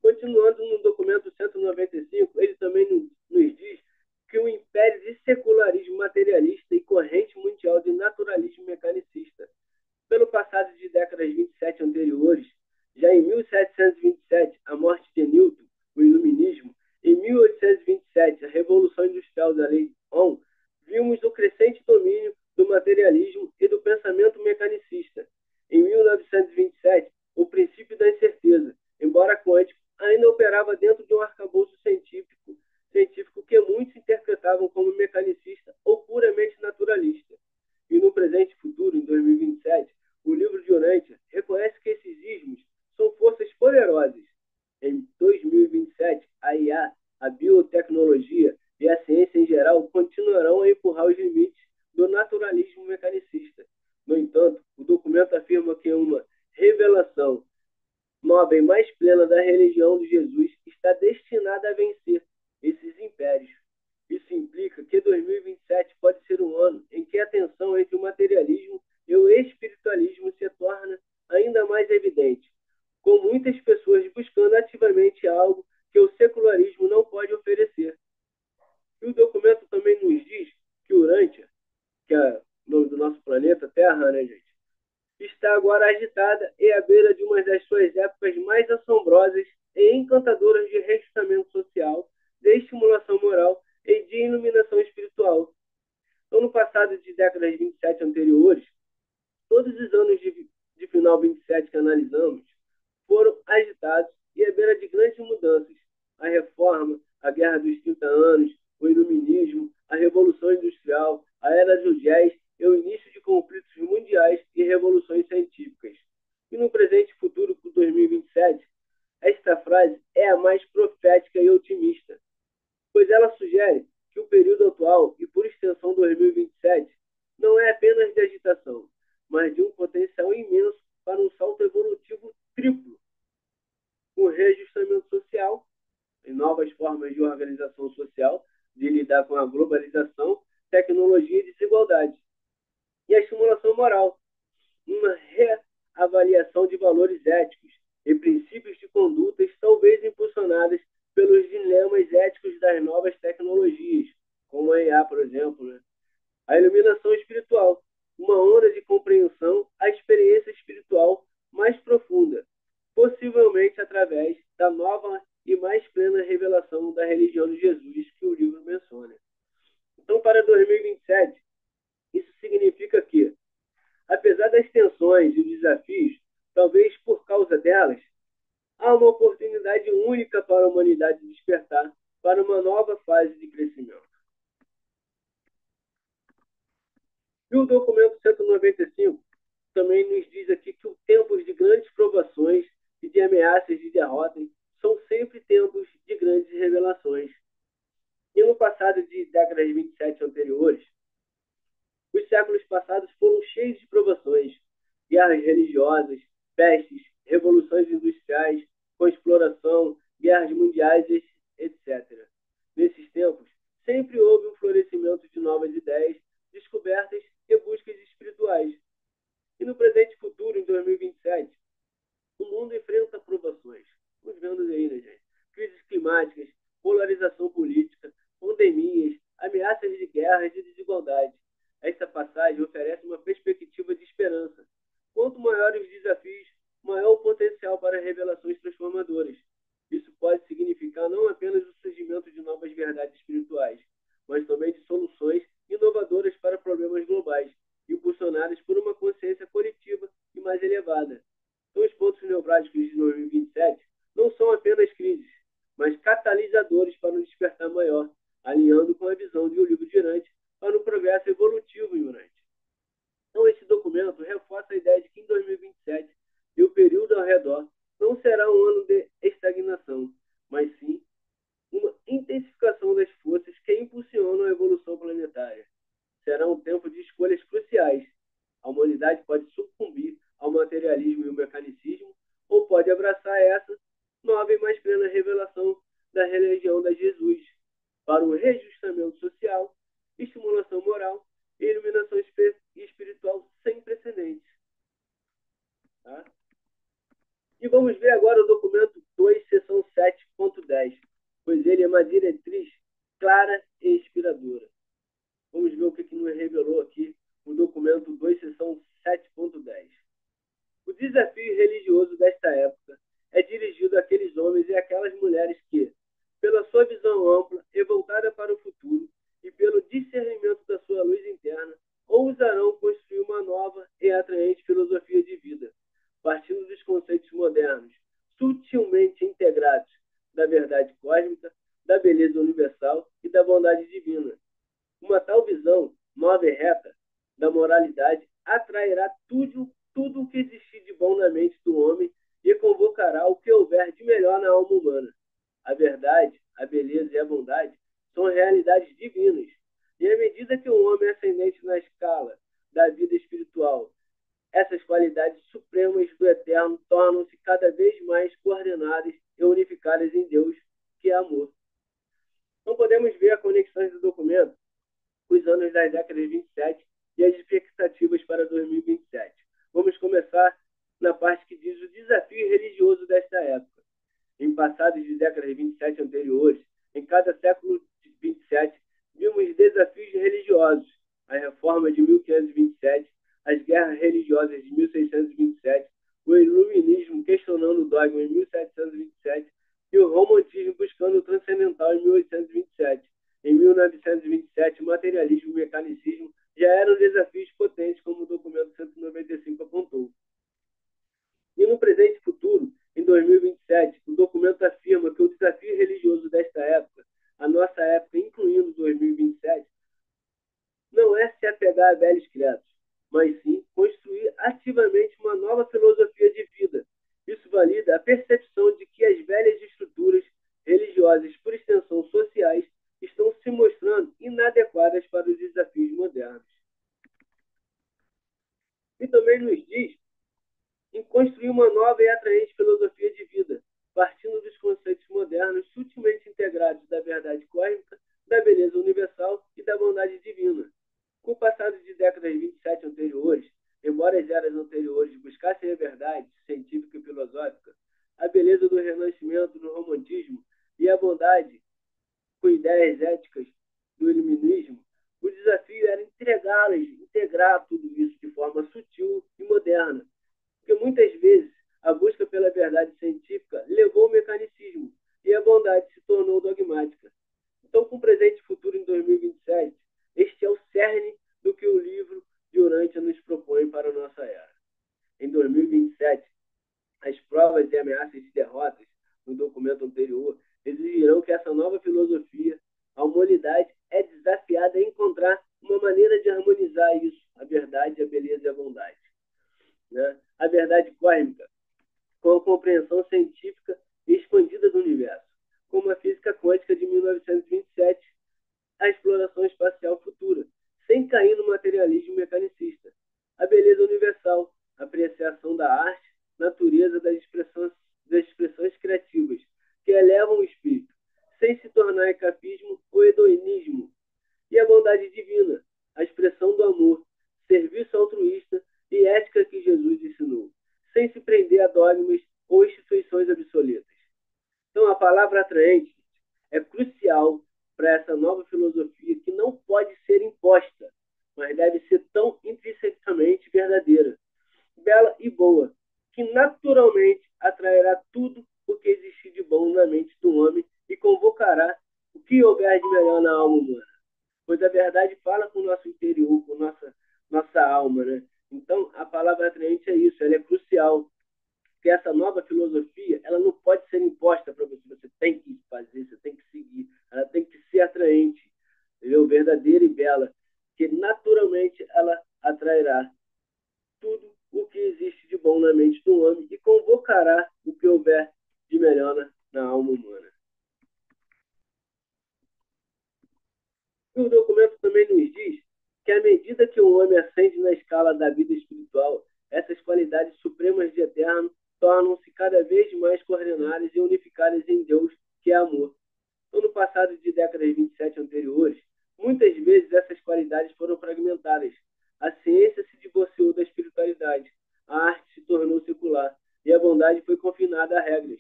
Continuando no documento 195, ele também nos diz que o império de secularismo materialista e corrente mundial de naturalismo mecanicista, pelo passado de décadas 27 anteriores, já em 1727, a morte de Newton, o iluminismo, em 1827, a Revolução Industrial da Lei On, vimos o crescente domínio do materialismo e do pensamento mecanicista. Em 1927, o princípio da incerteza, embora quântico, ainda operava dentro de um arcabouço científico que muitos interpretavam como mecanicista ou puramente naturalista. E no presente e futuro, em 2027, o livro de Urântia reconhece que esses ismos são forças poderosas. Em 2027, a IA, a biotecnologia e a ciência em geral continuarão a empurrar os limites do naturalismo mecanicista. No entanto, o documento afirma que uma revelação nova e mais plena da religião de Jesus está destinada a vencer esses impérios. Isso implica que 2027 pode ser um ano em que a tensão entre o materialismo e o espiritualismo se torna ainda mais evidente, com muitas pessoas buscando ativamente algo que o secularismo não pode oferecer. E o documento também nos diz que Urântia, que é o nome do nosso planeta Terra, né, gente, está agora agitada e à beira de uma das suas épocas mais assombrosas e encantadoras de reajustamento social, de estimulação moral e de iluminação espiritual. Então, no passado de décadas de 27 anteriores, todos os anos de final 27 que analisamos foram agitados e à beira de grandes mudanças. A reforma, a Guerra dos 30 Anos, o Iluminismo, a Revolução Industrial, a Era do Jazz e o início de conflitos mundiais e revoluções científicas. E no presente e futuro, com 2027, esta frase é a mais profética e otimista, pois ela sugere que o período atual, e por extensão 2027, não é apenas de agitação, mas de um potencial imenso para um salto evolutivo triplo, com reajustamento social, em novas formas de organização social, de lidar com a globalização, tecnologia e desigualdade. E a estimulação moral, uma reavaliação de valores éticos e princípios de condutas talvez impulsionadas pelos dilemas éticos das novas tecnologias, como a IA, por exemplo. Né? A iluminação espiritual, uma onda de compreensão à experiência espiritual mais profunda, possivelmente através da nova e mais plena revelação da religião de Jesus que o livro menciona. Então, para 2027, isso significa que, apesar das tensões e desafios, talvez por causa delas, há uma oportunidade única para a humanidade despertar para uma nova fase de crescimento. E o documento 195 também nos diz aqui que os tempos de grandes provações e de ameaças de derrota são sempre tempos de grandes revelações. E no passado de décadas de 27 anteriores, os séculos passados foram cheios de provações, guerras religiosas, pestes, revoluções industriais, com exploração, guerras mundiais, etc. Nesses tempos, sempre houve um florescimento de novas ideias, descobertas e buscas espirituais. E no presente e futuro, em 2027, o mundo enfrenta provações. Estamos vendo aí, né, gente? Crises climáticas, polarização política, pandemias, ameaças de guerras e desigualdade. Esta passagem oferece uma perspectiva de esperança. Quanto maiores os desafios, maior o potencial para revelações transformadoras. Isso pode significar não apenas o surgimento de novas verdades espirituais, mas também de soluções inovadoras para problemas globais, impulsionadas por uma consciência coletiva e mais elevada. Então, os pontos nevrálgicos de 2027 não são apenas crises, mas catalisadores para um despertar maior, alinhando com a visão de O Livro de Irante para um progresso evolutivo em Irante. Então, esse documento reforça a ideia de que em 2027 e o período ao redor não será um ano de estagnação, mas sim uma intensificação das forças que impulsionam a evolução planetária. Será um tempo de escolhas cruciais. A humanidade pode sucumbir ao materialismo e ao mecanicismo, ou pode abraçar essa nova e mais plena revelação da religião de Jesus, para um reajustamento social, estimulação moral e iluminação espiritual sem precedentes. Tá? E vamos ver agora o documento 2, seção 7.10, pois ele é uma diretriz clara e inspiradora. Vamos ver o que nos revelou aqui o documento 2, seção 7.10. O desafio religioso desta época é dirigido àqueles homens e àquelas mulheres que, pela sua visão ampla e voltada para o futuro e pelo discernimento da sua luz interna, ousarão construir uma nova e atraente filosofia de vida, partindo dos conceitos modernos, sutilmente integrados da verdade cósmica, da beleza universal e da bondade divina. Uma tal visão, nova e reta, da moralidade, atrairá tudo o que existir de bom na mente do homem e convocará o que houver de melhor na alma humana. A verdade, a beleza e a bondade são realidades divinas. E à medida que o homem é ascendente na escala da vida espiritual, essas qualidades supremas do Eterno tornam-se cada vez mais coordenadas e unificadas em Deus, que é amor. Então podemos ver a conexão do documento com os anos das décadas de 27 e as expectativas para 2027. Vamos começar na parte que diz o desafio religioso desta época. Em passados de décadas de 27 anteriores, em cada século de 27, vimos desafios religiosos. A reforma de 1527, as guerras religiosas de 1627, o iluminismo questionando o dogma em 1727 romantismo buscando o transcendental em 1827. Em 1927, materialismo e mecanicismo já eram desafios potentes, como o documento 195 apontou. E no presente e futuro, em 2027, o documento afirma que o desafio religioso desta época, a nossa época, incluindo 2027, não é se apegar a velhos credos, mas sim construir ativamente uma nova filosofia de vida. Isso valida a percepção de que as velhas estruturas religiosas, por extensão sociais, estão se mostrando inadequadas para os desafios modernos. E também nos diz em construir uma nova e atraente filosofia de vida, partindo dos conceitos modernos sutilmente integrados da verdade cósmica, da beleza universal e da bondade divina. Com o passar de décadas 27 anteriores, embora as eras anteriores buscassem a verdade científica e filosófica, a beleza do Renascimento no romantismo e a bondade com ideias éticas do iluminismo, o desafio era integrar tudo isso de forma sutil e moderna, porque muitas vezes a busca pela verdade científica levou ao mecanicismo e a bondade se tornou dogmática. Então, com o presente e futuro em 2027, este é o cerne do que o livro de Urântia nos propõe para a nossa era. Em 2027, as provas e ameaças de derrotas no documento anterior exigirão que essa nova filosofia, a humanidade, é desafiada a encontrar uma maneira de harmonizar isso, a verdade, a beleza e a bondade. Né? A verdade cósmica, com a compreensão científica expandida do universo, como a física quântica de 1927, a exploração espacial futura, sem cair no materialismo mecanicista. A beleza universal, a apreciação da arte, natureza das expressões criativas, que elevam o espírito, sem se tornar escapismo ou hedonismo. E a bondade divina, a expressão do amor, serviço altruísta e ética que Jesus ensinou, sem se prender a dogmas ou instituições obsoletas. Então, a palavra atraente é crucial para essa nova filosofia que não pode ser imposta, mas deve ser tão intrinsecamente verdadeira, bela e boa, que naturalmente atrairá tudo o que existe de bom na mente do homem e convocará o que houver de melhor na alma humana. Pois a verdade fala com o nosso interior, com nossa alma, né? Então, a palavra atraente é isso, ela é crucial, que essa nova filosofia, ela não pode ser imposta para você. Você tem que fazer, você tem que seguir. Ela tem que ser atraente, entendeu? Verdadeira e bela, que naturalmente ela atrairá tudo o que existe de bom na mente do homem e convocará o que houver de melhor na alma humana. E o documento também nos diz que à medida que o homem ascende na escala da vida espiritual, essas qualidades supremas de eterno tornam-se cada vez mais coordenadas e unificadas em Deus, que é amor. Então, no passado de décadas 27 anteriores, muitas vezes essas qualidades foram fragmentadas. A ciência se divorciou da espiritualidade, a arte se tornou secular e a bondade foi confinada a regras.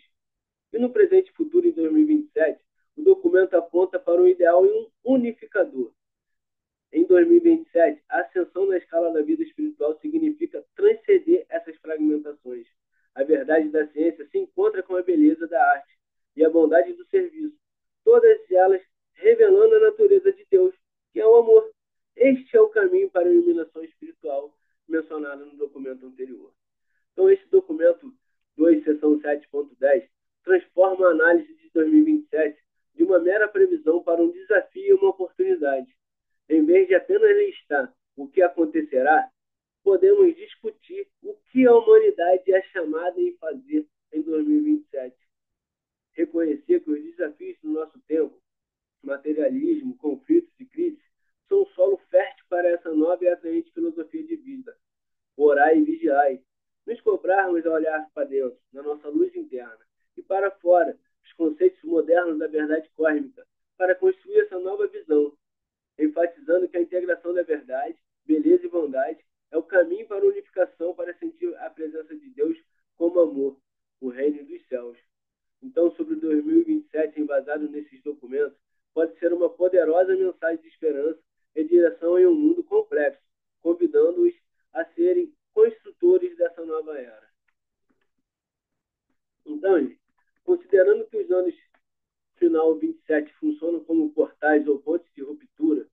E no presente e futuro, em 2027, o documento aponta para um ideal unificador. Em 2027, a ascensão na escala da vida espiritual significa transcender essas fragmentações. A verdade da ciência se encontra com a beleza da arte e a bondade do serviço, todas elas revelando a natureza de Deus, que é o amor. Este é o caminho para a iluminação espiritual mencionada no documento anterior. Então, esse documento 2, seção 7.10, transforma a análise de 2027 de uma mera previsão para um desafio e uma oportunidade. Em vez de apenas listar o que acontecerá, podemos discutir o que a humanidade é chamada em fazer em 2027. Reconhecer que os desafios do nosso tempo, materialismo, conflitos e crises, são um solo fértil para essa nova e atraente filosofia de vida. Orai e vigiai. Nos cobrarmos a olhar para dentro, na nossa luz interna, e para fora, os conceitos modernos da verdade cósmica, para construir essa nova visão, enfatizando que a integração da verdade, beleza e bondade é o caminho para a unificação, para sentir a presença de Deus como amor, o reino dos céus. Então, sobre 2027, embasado nesses documentos, pode ser uma poderosa mensagem de esperança em direção a um mundo complexo, convidando-os a serem construtores dessa nova era. Então, gente, considerando que os anos final 27 funcionam como portais ou pontes de ruptura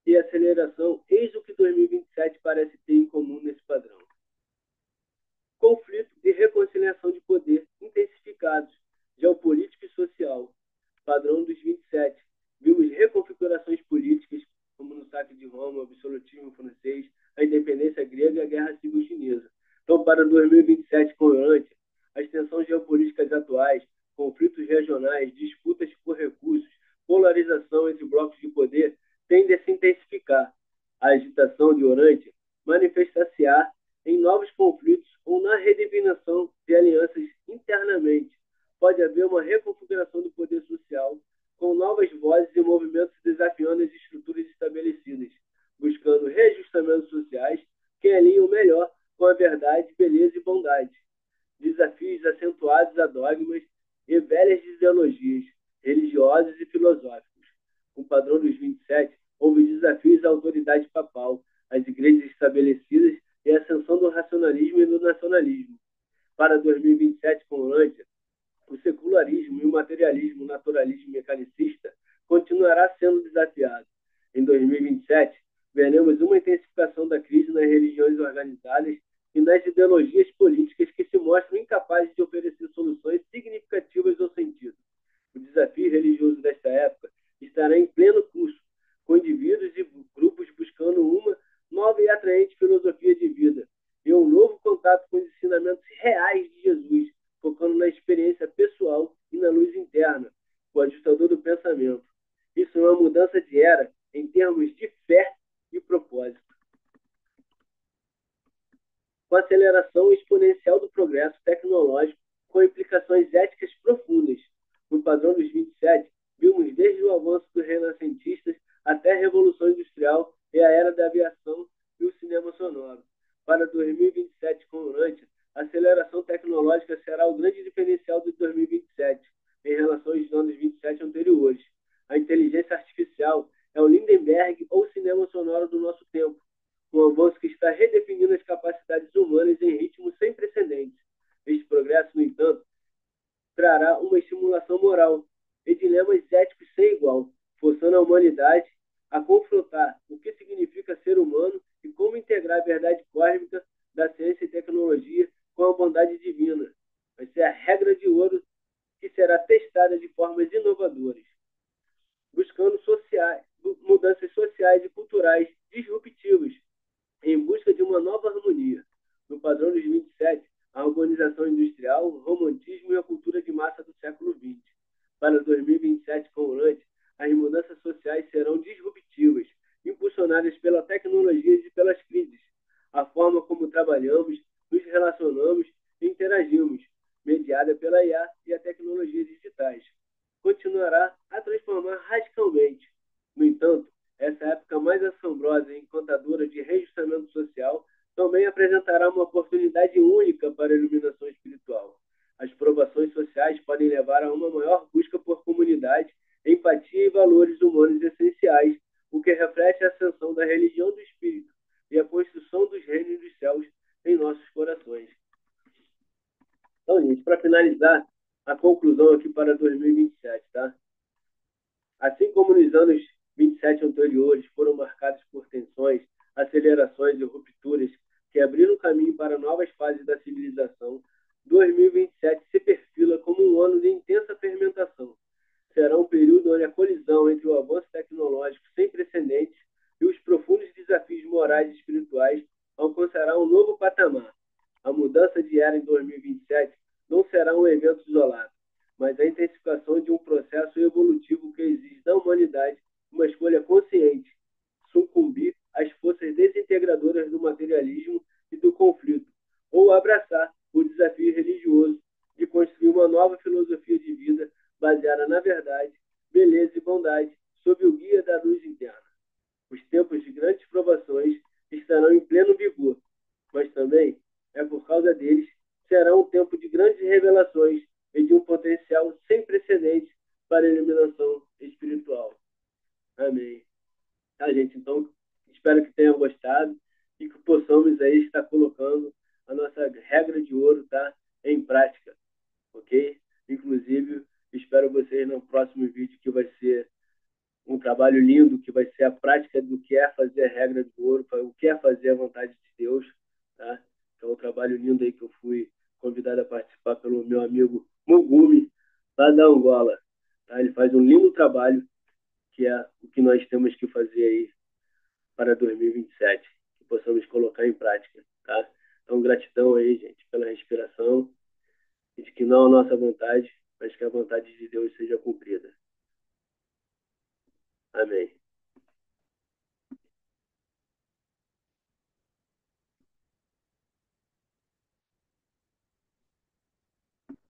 e aceleração, eis o que 2027 parece ter em comum nesse padrão. Conflito e reconciliação de poder intensificados, geopolítica e social. Padrão dos 27. Vimos reconfigurações políticas, como no saque de Roma, o absolutismo francês, a independência grega e a guerra civil chinesa. Então, para 2027 corrente, as tensões geopolíticas atuais, conflitos regionais, disputas por recursos, polarização entre blocos de poder tendem a se intensificar. A agitação de Orante manifestar-se-á em novos conflitos ou na redefinição de alianças internamente. Pode haver uma reconfiguração do poder social com novas vozes e movimentos desafiando as estruturas estabelecidas, buscando reajustamentos sociais que alinham melhor com a verdade, beleza e bondade. Desafios acentuados a dogmas e velhas ideologias religiosas e filosóficas. O padrão dos 27 houve desafios à autoridade papal, às igrejas estabelecidas e a ascensão do racionalismo e do nacionalismo. Para 2027, com Lândia, o secularismo e o materialismo, o naturalismo mecanicista continuará sendo desafiado. Em 2027, veremos uma intensificação da crise nas religiões organizadas e nas ideologias políticas que se mostram incapazes de oferecer soluções significativas ou sentido. O desafio religioso desta época estará em pleno curso, com indivíduos e grupos buscando uma nova e atraente filosofia de vida e um novo contato com os ensinamentos reais de Jesus, focando na experiência pessoal e na luz interna, o ajustador do pensamento. Isso é uma mudança de era em termos de fé e propósito. Com a aceleração exponencial do progresso tecnológico, com implicações éticas profundas. No padrão dos 27, vimos desde o avanço dos renascentistas até a Revolução Industrial e a era da aviação e o cinema sonoro. Para 2027, com Urântia, a aceleração tecnológica será o grande diferencial de 2027 em relação aos anos 27 anteriores. A inteligência artificial é o Lindenberg ou cinema sonoro do nosso tempo, um avanço que está redefinindo as capacidades humanas em ritmos sem precedentes. Este progresso, no entanto, trará uma estimulação moral e dilemas éticos sem igual, forçando a humanidade a confrontar o que significa ser humano e como integrar a verdade cósmica da ciência e tecnologia com a bondade divina. Vai ser a regra de ouro que será testada de formas inovadoras, buscando mudanças sociais e culturais disruptivas, em busca de uma nova harmonia. No padrão dos 27, a harmonização industrial, o romantismo e a cultura de massa do século XX. Para 2027, com Urântia, as mudanças sociais serão disruptivas, impulsionadas pela tecnologia e pelas crises. A forma como trabalhamos, nos relacionamos e interagimos, mediada pela IA e a tecnologia digitais, continuará a transformar radicalmente. No entanto, essa época mais assombrosa e encantadora de reajustamento social também apresentará uma oportunidade única para a iluminação espiritual. As provações sociais podem levar a uma maior busca por comunidade, empatia e valores humanos essenciais, o que reflete a ascensão da religião do Espírito e a construção dos reinos dos céus em nossos corações. Então, gente, para finalizar, a conclusão aqui para 2027, tá? Assim como nos anos 27 anteriores foram marcados por tensões, acelerações e rupturas que abriram caminho para novas fases da civilização, 2027 se perfila como um ano de intensa fermentação. Será um período onde a colisão entre o avanço tecnológico sem precedentes e os profundos desafios morais e espirituais alcançará um novo patamar. A mudança de era em 2027 não será um evento isolado, mas a intensificação de um processo evolutivo que exige da humanidade uma escolha consciente, sucumbir às forças desintegradoras do materialismo e do conflito, ou abraçar o desafio religioso de construir uma nova filosofia de vida baseada na verdade, beleza e bondade, sob o guia da luz interna. Os tempos de grandes provações estarão em pleno vigor, mas também é por causa deles será um tempo de grandes revelações e de um potencial sem precedentes para a iluminação espiritual. Amém. Tá, gente? Então, espero que tenham gostado e que possamos aí estar colocando a nossa regra de ouro, tá, em prática, ok? Inclusive, espero vocês no próximo vídeo, que vai ser um trabalho lindo, que vai ser a prática do que é fazer a regra do ouro, o que é fazer a vontade de Deus, tá? Então, um trabalho lindo aí que eu fui convidado a participar pelo meu amigo Mugumi, lá da Angola, tá? Ele faz um lindo trabalho, que é o que nós temos que fazer aí para 2027, que possamos colocar em prática, tá? Então, gratidão aí, gente, pela respiração, e de que não a nossa vontade, mas que a vontade de Deus seja cumprida. Amém.